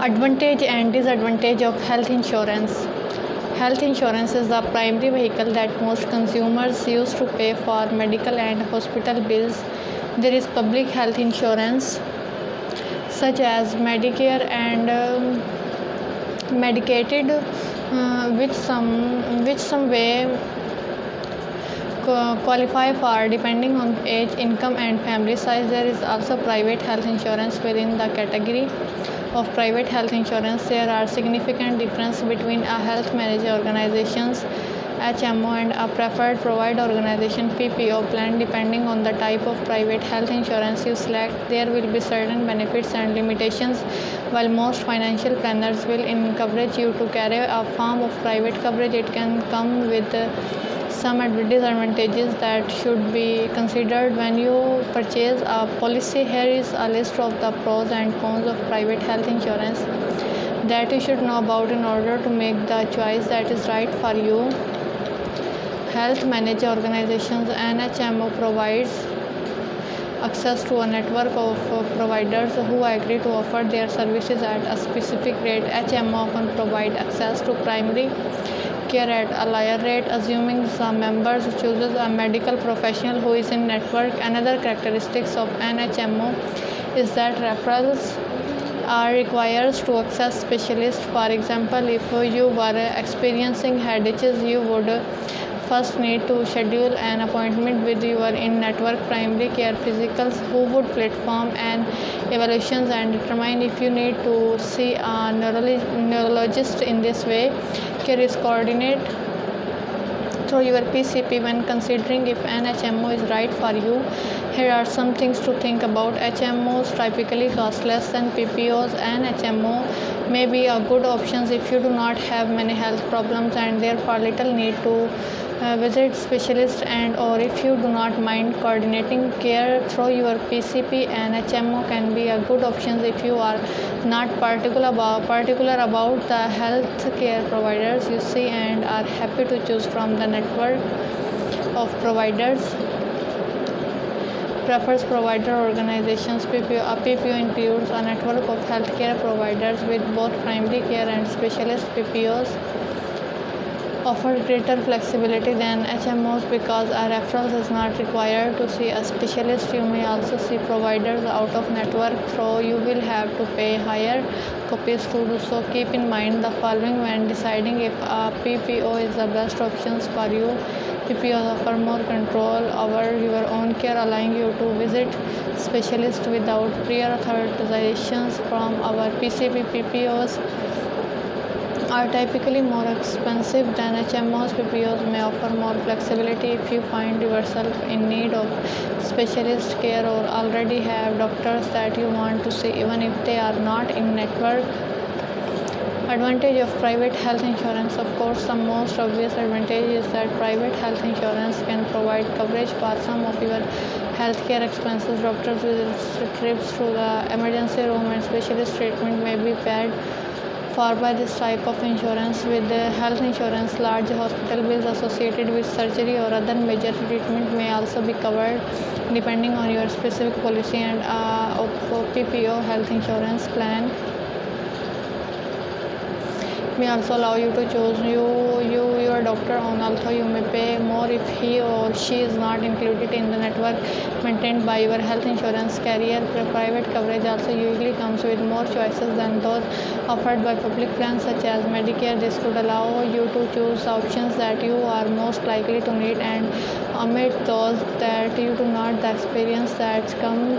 Advantage and disadvantage of health insurance. Health insurance is the primary vehicle that most consumers use to pay for medical and hospital bills. There is public health insurance such as Medicare and Medicaid, which some way qualify for depending on age, income, and family size. There is also private health insurance. Within the category of private health insurance, there are significant difference between a health managed organizations HMO and a preferred provider organization PPO plan. Depending on the type of private health insurance you select, there will be certain benefits and limitations. While most financial planners will encourage you to carry a form of private coverage, it can come with some disadvantages that should be considered when you purchase a policy. Here is a list of the pros and cons of private health insurance that you should know about in order to make the choice that is right for you. Health managed organizations NHMO provides access to a network of providers who agree to offer their services at a specific rate. HMO often provide access to primary care at a lower rate, assuming some members chooses a medical professional who is in network. Another characteristics of NHMO is that referrals are required to access specialists. For example, if you were experiencing headaches, you would first need to schedule an appointment with your in-network primary care physicians who would perform an evaluations and determine if you need to see a neurologist. In this way, care is coordinated through your PCP when considering if an HMO is right for you. Here are some things to think about. HMOs typically cost less than PPOs, and HMO may be a good option if you do not have many health problems and therefore little need to visit specialists, and or if you do not mind coordinating care through your PCP. And HMO can be a good option if you are not particular about the health care providers you see and are happy to choose from the network of providers. Prefers provider organizations. PPO includes a network of healthcare providers with both primary care and specialist. PPOs offer greater flexibility than HMOs because a referral is not required to see a specialist. You may also see providers out of network, so you will have to pay higher copays to do so. Keep in mind the following when deciding if a PPO is the best option for you. PPOs offer more control over your own care, allowing you to visit specialists without prior authorizations from our PCP. PPOs are typically more expensive than HMOs. PPOs may offer more flexibility if you find yourself in need of specialist care or already have doctors that you want to see, even if they are not in network. Advantage of private health insurance. Of course, the most obvious advantage is that private health insurance can provide coverage for some of your healthcare expenses. Doctors visits, trips to the emergency room, and specialist treatment may be paid for by this type of insurance. With the health insurance, large hospital bills associated with surgery or other major treatment may also be covered depending on your specific policy. And PPO health insurance plan may also allow you to choose your doctor on, although you may pay more if he or she is not included in the network maintained by your health insurance carrier. Private coverage also usually comes with more choices than those offered by public plans such as Medicare. This could allow you to choose options that you are most likely to need and omit those that you do not. The experience that comes